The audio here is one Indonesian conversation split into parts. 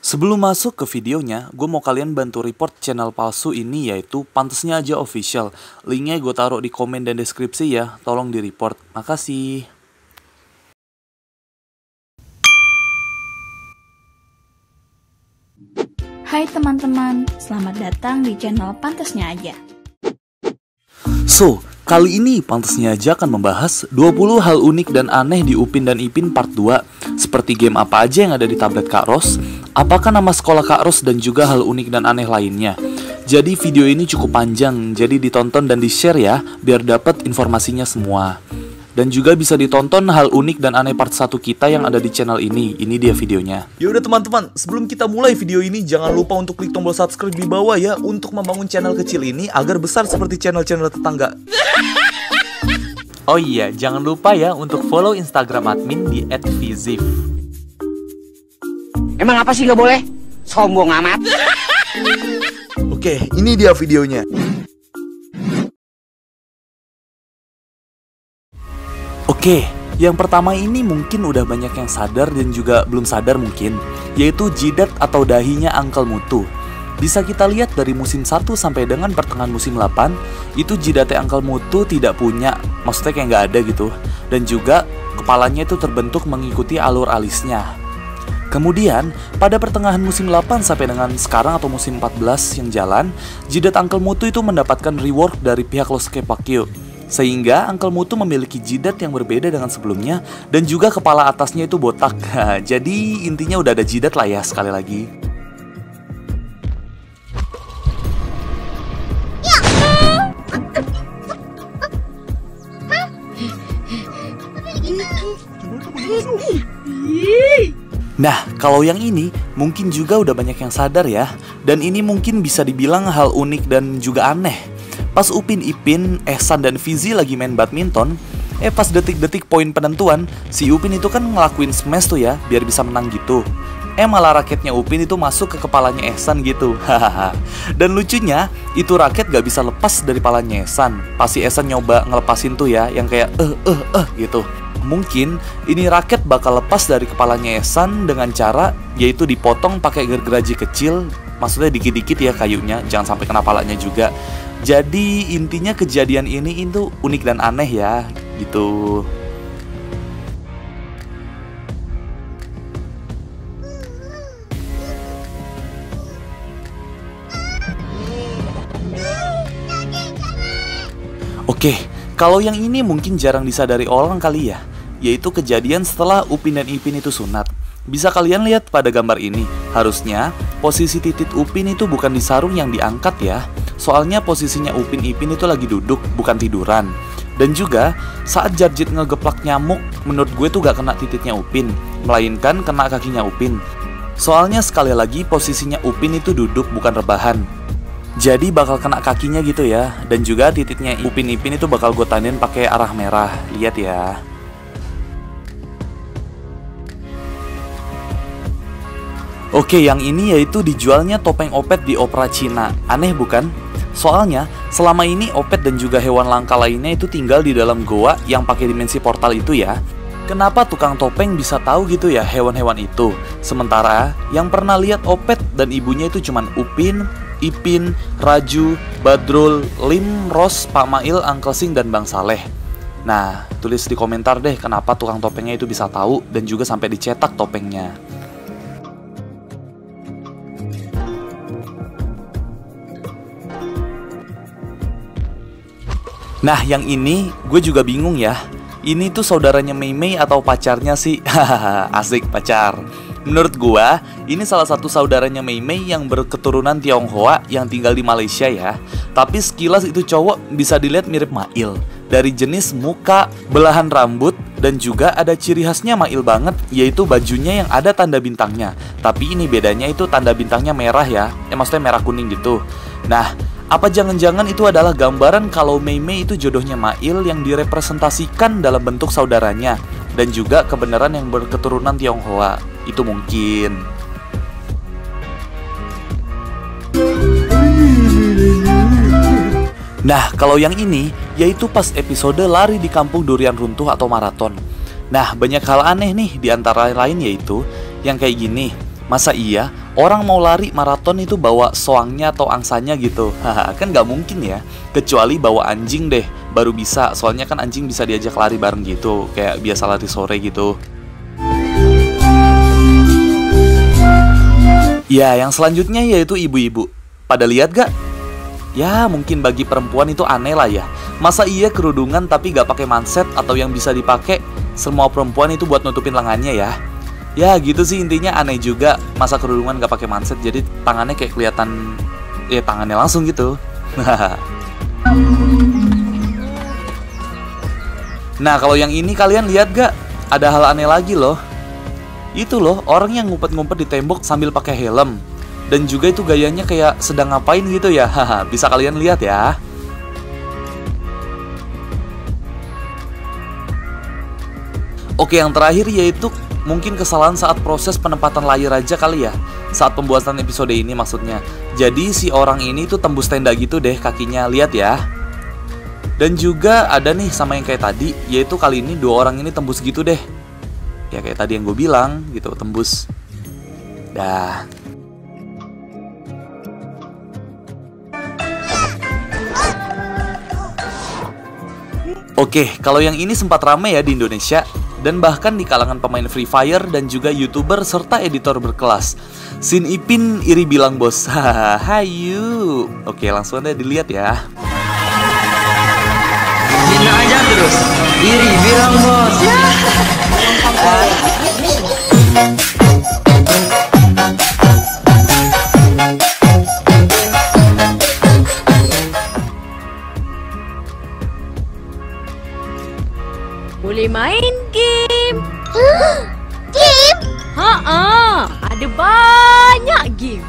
Sebelum masuk ke videonya, gue mau kalian bantu report channel palsu ini, yaitu Pantasnya Aja Official. Linknya gue taruh di komen dan deskripsi ya, tolong di report. Makasih. Hai teman-teman, selamat datang di channel Pantasnya Aja. So, kali ini Pantasnya Aja akan membahas 20 hal unik dan aneh di Upin dan Ipin part 2. Seperti game apa aja yang ada di tablet Kak Ros, apakah nama sekolah Kak Ros, dan juga hal unik dan aneh lainnya. Jadi video ini cukup panjang, jadi ditonton dan di-share ya, biar dapat informasinya semua. Dan juga bisa ditonton hal unik dan aneh part 1 kita yang ada di channel ini. Ini dia videonya. Yaudah teman-teman, sebelum kita mulai video ini, jangan lupa untuk klik tombol subscribe di bawah ya, untuk membangun channel kecil ini agar besar seperti channel-channel tetangga. Oh iya, jangan lupa ya untuk follow Instagram admin di @vizif. Emang apa sih gak boleh? Sombong amat. Oke, ini dia videonya. Oke, yang pertama ini mungkin udah banyak yang sadar dan juga belum sadar mungkin, yaitu jidat atau dahinya Uncle Mutu. Bisa kita lihat dari musim 1 sampai dengan pertengahan musim 8, itu jidatnya Uncle Mutu tidak punya, maksudnya kayak nggak ada gitu. Dan juga kepalanya itu terbentuk mengikuti alur alisnya. Kemudian, pada pertengahan musim 8 sampai dengan sekarang atau musim 14 yang jalan, jidat Uncle Mutu itu mendapatkan rework dari pihak Losuke Pakyo. Sehingga Uncle Mutu memiliki jidat yang berbeda dengan sebelumnya, dan juga kepala atasnya itu botak. Jadi intinya udah ada jidat lah ya, sekali lagi. Nah, kalau yang ini mungkin juga udah banyak yang sadar ya. Dan ini mungkin bisa dibilang hal unik dan juga aneh. Pas Upin Ipin, Ehsan, dan Fizi lagi main badminton, pas detik-detik poin penentuan, si Upin itu kan ngelakuin smash tuh ya, biar bisa menang gitu. Malah raketnya Upin itu masuk ke kepalanya Ehsan gitu. Dan lucunya, itu raket gak bisa lepas dari kepalanya Ehsan. Pas si Ehsan nyoba ngelepasin tuh ya, yang kayak gitu. Mungkin ini raket bakal lepas dari kepalanya Ehsan dengan cara yaitu dipotong pakai gergaji kecil, maksudnya dikit-dikit ya kayunya, jangan sampai kena palanya juga. Jadi intinya kejadian ini itu unik dan aneh ya, gitu. Oke, kalau yang ini mungkin jarang disadari orang kali ya, yaitu kejadian setelah Upin dan Ipin itu sunat. Bisa kalian lihat pada gambar ini, harusnya posisi titik Upin itu bukan di sarung yang diangkat ya. Soalnya posisinya Upin Ipin itu lagi duduk, bukan tiduran. Dan juga saat Jarjit ngegeplak nyamuk, menurut gue tuh gak kena titiknya Upin, melainkan kena kakinya Upin. Soalnya sekali lagi posisinya Upin itu duduk, bukan rebahan. Jadi bakal kena kakinya gitu ya. Dan juga titiknya Upin Ipin itu bakal gue tandain pakai arah merah. Lihat ya. Oke, yang ini yaitu dijualnya topeng Opet di opera Cina. Aneh bukan? Soalnya, selama ini Opet dan juga hewan langka lainnya itu tinggal di dalam goa yang pakai dimensi portal itu ya. Kenapa tukang topeng bisa tahu gitu ya hewan-hewan itu? Sementara yang pernah lihat Opet dan ibunya itu cuman Upin, Ipin, Raju, Badrul, Lim, Ros, Pak Mail, Uncle Sing, dan Bang Saleh. Nah, tulis di komentar deh kenapa tukang topengnya itu bisa tahu dan juga sampai dicetak topengnya. Nah, yang ini gue juga bingung ya. Ini tuh saudaranya Mei Mei atau pacarnya sih? Asik, pacar. Menurut gue, ini salah satu saudaranya Mei Mei yang berketurunan Tionghoa yang tinggal di Malaysia ya. Tapi sekilas itu cowok bisa dilihat mirip Mail. Dari jenis muka, belahan rambut, dan juga ada ciri khasnya Mail banget, yaitu bajunya yang ada tanda bintangnya. Tapi ini bedanya itu tanda bintangnya merah ya. Maksudnya merah kuning gitu. Nah, apa jangan-jangan itu adalah gambaran kalau Mei Mei itu jodohnya Mail yang direpresentasikan dalam bentuk saudaranya, dan juga kebenaran yang berketurunan Tionghoa? Itu mungkin. Nah, kalau yang ini yaitu pas episode lari di kampung durian runtuh atau maraton. Nah, banyak hal aneh nih, di antara lain yaitu yang kayak gini. Masa iya Orang mau lari maraton itu bawa soangnya atau angsanya gitu. Haha, kan nggak mungkin ya. Kecuali bawa anjing deh, baru bisa. Soalnya kan anjing bisa diajak lari bareng gitu, kayak biasa lari sore gitu. Ya, yang selanjutnya yaitu ibu-ibu. Pada lihat gak? Ya, mungkin bagi perempuan itu aneh lah ya. Masa iya kerudungan tapi gak pakai manset atau yang bisa dipakai semua perempuan itu buat nutupin lengannya ya. Ya gitu sih intinya, aneh juga masa kerudungan gak pakai manset jadi tangannya kayak kelihatan ya tangannya langsung gitu. Nah kalau yang ini kalian lihat gak? Ada hal aneh lagi loh. Itu loh orang yang ngumpet-ngumpet di tembok sambil pakai helm. Dan juga itu gayanya kayak sedang ngapain gitu ya. Haha, bisa kalian lihat ya. Oke, yang terakhir yaitu mungkin kesalahan saat proses penempatan layar aja kali ya. Saat pembuatan episode ini maksudnya. Jadi si orang ini tuh tembus tenda gitu deh kakinya, lihat ya. Dan juga ada nih sama yang kayak tadi, yaitu kali ini dua orang ini tembus gitu deh. Ya kayak tadi yang gue bilang gitu, tembus. Dah. Oke, kalau yang ini sempat ramai ya di Indonesia dan bahkan di kalangan pemain Free Fire dan juga YouTuber serta editor berkelas. Sin Ipin iri bilang bos, hahaha, hayu. Oke, langsung aja dilihat ya. Bina aja terus. Iri bilang bos. Boleh main game. Game? Ada banyak game.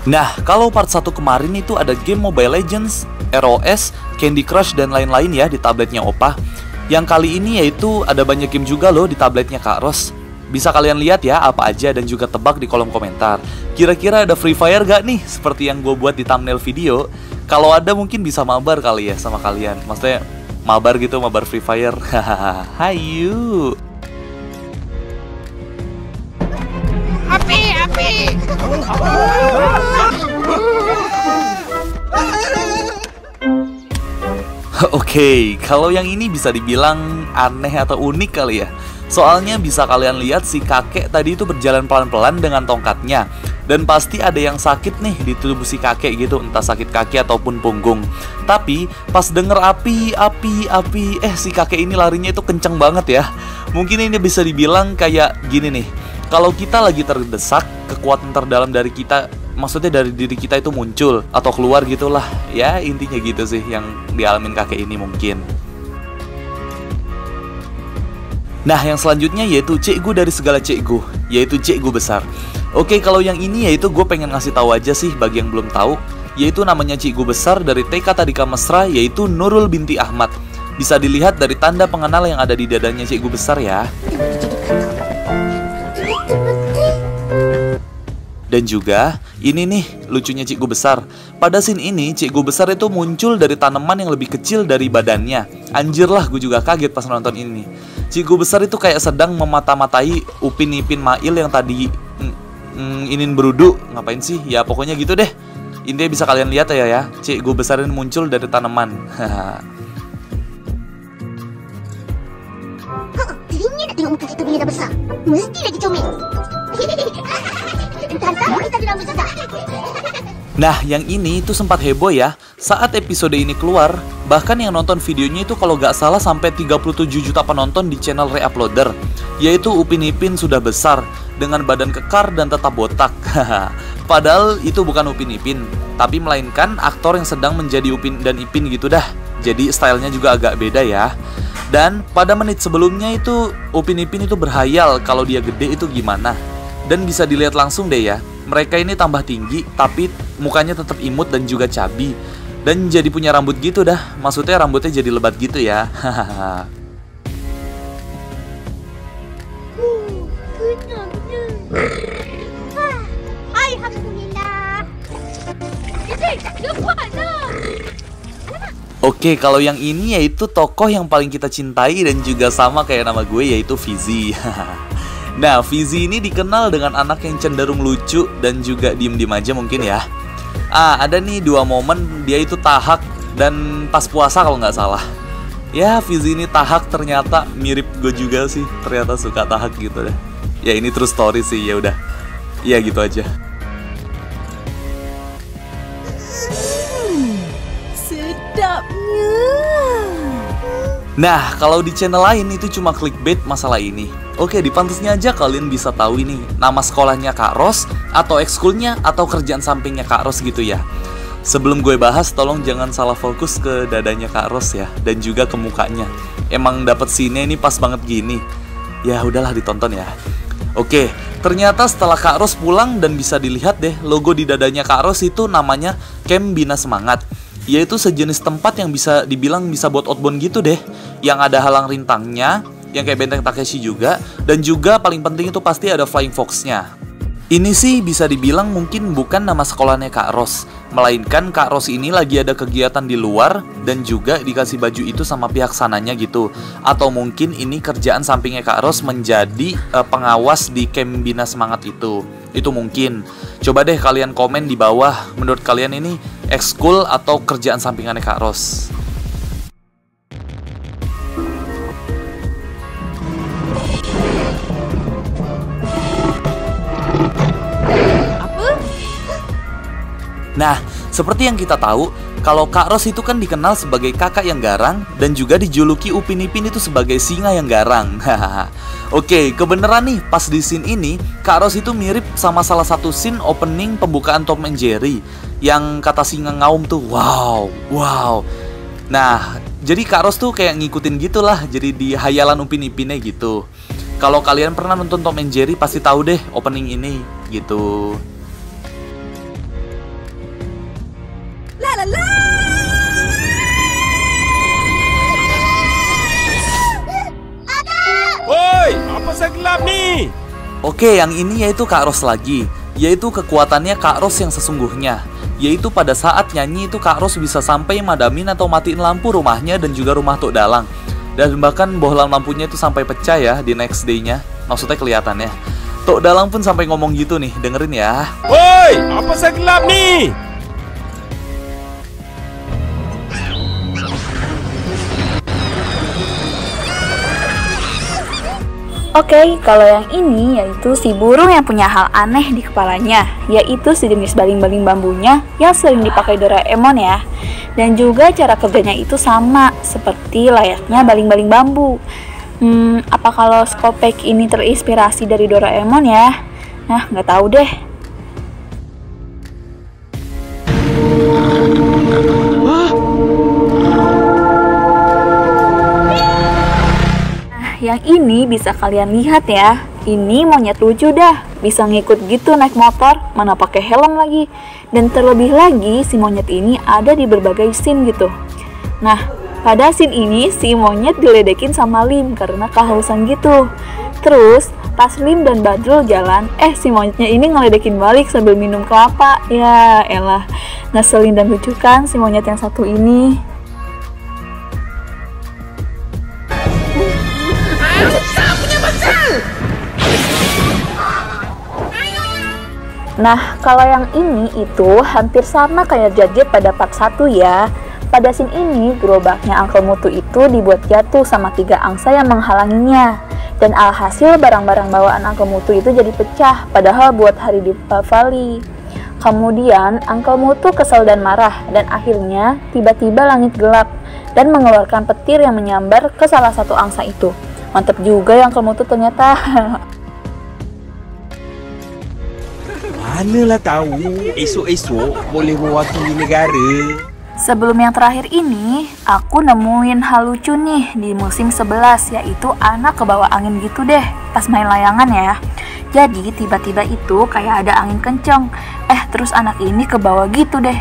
Nah, kalau part 1 kemarin itu ada game Mobile Legends, ROS, Candy Crush dan lain-lain ya di tabletnya Opa. Yang kali ini yaitu ada banyak game juga loh di tabletnya Kak Ros. Bisa kalian lihat ya apa aja dan juga tebak di kolom komentar. Kira-kira ada Free Fire gak nih seperti yang gue buat di thumbnail video? Kalau ada mungkin bisa mabar kali ya sama kalian. Maksudnya mabar gitu, mabar Free Fire. Hahaha, hayu. Api. Oke, kalau yang ini bisa dibilang aneh atau unik kali ya. Soalnya bisa kalian lihat si kakek tadi itu berjalan pelan-pelan dengan tongkatnya. Dan pasti ada yang sakit nih di tubuh si kakek gitu, entah sakit kaki ataupun punggung. Tapi pas denger api, si kakek ini larinya itu kenceng banget ya. Mungkin ini bisa dibilang kayak gini nih. Kalau kita lagi terdesak, kekuatan terdalam dari kita, maksudnya dari diri kita itu muncul atau keluar gitulah. Ya intinya gitu sih yang dialamin kakek ini mungkin. Nah yang selanjutnya yaitu cikgu dari segala cikgu, yaitu cikgu besar. Oke, kalau yang ini yaitu gue pengen ngasih tahu aja sih bagi yang belum tahu, yaitu namanya cikgu besar dari TK Tadika Mesra, yaitu Nurul binti Ahmad. Bisa dilihat dari tanda pengenal yang ada di dadanya cikgu besar ya. Dan juga ini nih lucunya cikgu besar. Pada scene ini cikgu besar itu muncul dari tanaman yang lebih kecil dari badannya. Anjir lah, gue juga kaget pas nonton ini. Cikgu besar itu kayak sedang memata-matai Upin Ipin Mail yang tadi ingin berudu. Ngapain sih? Ya pokoknya gitu deh. Intinya bisa kalian lihat ya. Cikgu besar ini muncul dari tanaman. Teringin nak tengok muka kita bila dah besar. Mesti lagi comel. Entah-entah kita di rambut juga. Nah, yang ini itu sempat heboh ya. Saat episode ini keluar, bahkan yang nonton videonya itu kalau gak salah sampai 37 juta penonton di channel Reuploader. Yaitu Upin Ipin sudah besar, dengan badan kekar dan tetap botak. Padahal itu bukan Upin Ipin, tapi melainkan aktor yang sedang menjadi Upin dan Ipin gitu dah. Jadi stylenya juga agak beda ya. Dan pada menit sebelumnya itu Upin Ipin itu berhayal kalau dia gede itu gimana. Dan bisa dilihat langsung deh ya, mereka ini tambah tinggi tapi mukanya tetap imut dan juga cabi. Dan jadi punya rambut gitu dah, maksudnya rambutnya jadi lebat gitu ya. Alhamdulillah. Oke, kalau yang ini yaitu tokoh yang paling kita cintai dan juga sama kayak nama gue, yaitu Fizi. Nah, Fizi ini dikenal dengan anak yang cenderung lucu dan juga diem-diem aja mungkin ya. Ada nih 2 momen dia itu tahak dan pas puasa kalau nggak salah. Ya, Fizi ini tahak ternyata mirip gue juga sih. Ternyata suka tahak gitu deh. Ya ini true story sih, ya udah. Ya gitu aja. Sedapnya. Nah, kalau di channel lain itu cuma clickbait masalah ini. Oke, di Pantasnya Aja kalian bisa tahu ini nama sekolahnya Kak Ros, atau ekskulnya, atau kerjaan sampingnya Kak Ros gitu ya. Sebelum gue bahas, tolong jangan salah fokus ke dadanya Kak Ros ya, dan juga ke mukanya. Emang dapet scene ini pas banget gini. Ya udahlah, ditonton ya. Oke, ternyata setelah Kak Ros pulang dan bisa dilihat deh, logo di dadanya Kak Ros itu namanya Camp Bina Semangat. Yaitu sejenis tempat yang bisa dibilang bisa buat outbound gitu deh, yang ada halang rintangnya, yang kayak Benteng Takeshi juga, dan juga paling penting itu pasti ada Flying Fox-nya. Ini sih bisa dibilang mungkin bukan nama sekolahnya Kak Ros, melainkan Kak Ros ini lagi ada kegiatan di luar dan juga dikasih baju itu sama pihak sananya gitu. Atau mungkin ini kerjaan sampingnya Kak Ros menjadi pengawas di Camp Bina Semangat itu. Itu mungkin. Coba deh kalian komen di bawah, menurut kalian ini ekskul atau kerjaan sampingannya Kak Ros. Nah, seperti yang kita tahu, kalau Kak Ros itu kan dikenal sebagai kakak yang garang dan juga dijuluki Upin Ipin itu sebagai singa yang garang. Oke, kebenaran nih, pas di scene ini, Kak Ros itu mirip sama salah satu scene opening pembukaan Tom and Jerry yang kata singa ngaum tuh, wow. Nah, jadi Kak Ros tuh kayak ngikutin gitulah, jadi di hayalan Upin Ipinnya gitu. Kalau kalian pernah nonton Tom and Jerry pasti tahu deh opening ini gitu. Woi, apa segelap nih? Oke, yang ini yaitu Kak Ros lagi, yaitu kekuatannya Kak Ros yang sesungguhnya. Yaitu pada saat nyanyi itu Kak Ros bisa sampai madamin atau matiin lampu rumahnya dan juga rumah Tok Dalang. Dan bahkan bohlam lampunya itu sampai pecah ya di next day-nya. Maksudnya kelihatannya. Tok Dalang pun sampai ngomong gitu nih, dengerin ya. Woi, apa segelap nih? Oke, kalau yang ini yaitu si burung yang punya hal aneh di kepalanya, yaitu sejenis baling-baling bambunya yang sering dipakai Doraemon ya. Dan juga cara kerjanya itu sama seperti layaknya baling-baling bambu. Apa kalau Skopek ini terinspirasi dari Doraemon ya? Nah, nggak tahu deh. Yang ini bisa kalian lihat ya. Ini monyet lucu dah, bisa ngikut gitu naik motor, mana pakai helm lagi. Dan terlebih lagi si monyet ini ada di berbagai scene gitu. Nah, pada scene ini si monyet diledekin sama Lim karena kehausan gitu. Terus pas Lim dan Badrul jalan, si monyetnya ini ngeledekin balik sambil minum kelapa. Ya elah, ngeselin dan lucu kan si monyet yang satu ini. Nah, kalau yang ini itu hampir sama kayak Jadjet pada part 1 ya. Pada scene ini, gerobaknya Uncle Mutu itu dibuat jatuh sama 3 angsa yang menghalanginya. Dan alhasil barang-barang bawaan Uncle Mutu itu jadi pecah, padahal buat hari di Bali. Kemudian, Uncle Mutu kesal dan marah, dan akhirnya tiba-tiba langit gelap dan mengeluarkan petir yang menyambar ke salah satu angsa itu. Mantap juga yang Uncle Mutu ternyata. Manalah tahu, esok-esok boleh mewakili negara. Sebelum yang terakhir ini, aku nemuin hal lucu nih di musim 11, yaitu anak kebawa angin gitu deh pas main layangan ya. Jadi tiba-tiba itu kayak ada angin kenceng, terus anak ini kebawa gitu deh.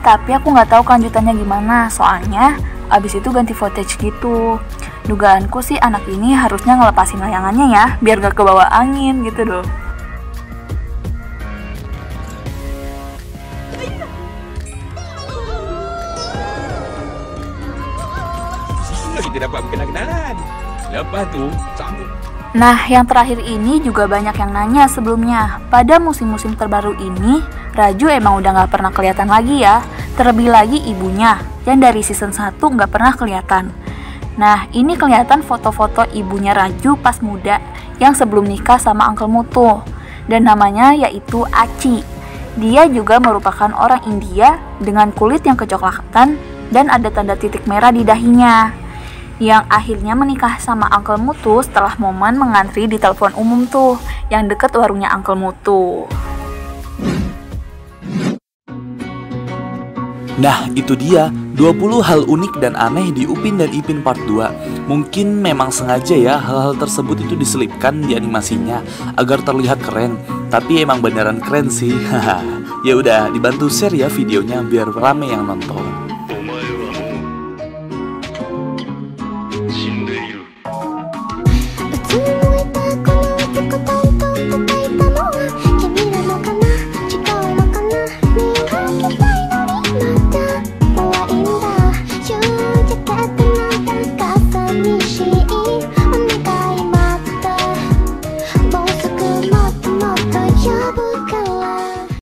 Tapi aku nggak tahu kelanjutannya gimana, soalnya abis itu ganti footage gitu. Dugaanku sih anak ini harusnya ngelepasin layangannya ya, biar gak kebawa angin gitu loh. Kita dapat berkenalan. Lepas tu, sambut. Nah, yang terakhir ini juga banyak yang nanya sebelumnya. Pada musim-musim terbaru ini, Raju emang udah gak pernah kelihatan lagi ya. Terlebih lagi ibunya, yang dari season 1 gak pernah kelihatan. Nah, ini kelihatan foto-foto ibunya Raju pas muda, yang sebelum nikah sama Uncle Mutu. Dan namanya yaitu Aci. Dia juga merupakan orang India dengan kulit yang kecoklatan dan ada tanda titik merah di dahinya. Yang akhirnya menikah sama Uncle Mutu setelah momen mengantri di telepon umum tuh, yang deket warungnya Uncle Mutu. Nah, itu dia 20 hal unik dan aneh di Upin dan Ipin part 2. Mungkin memang sengaja ya hal-hal tersebut itu diselipkan di animasinya agar terlihat keren. Tapi emang beneran keren sih. Ya udah, dibantu share ya videonya biar rame yang nonton.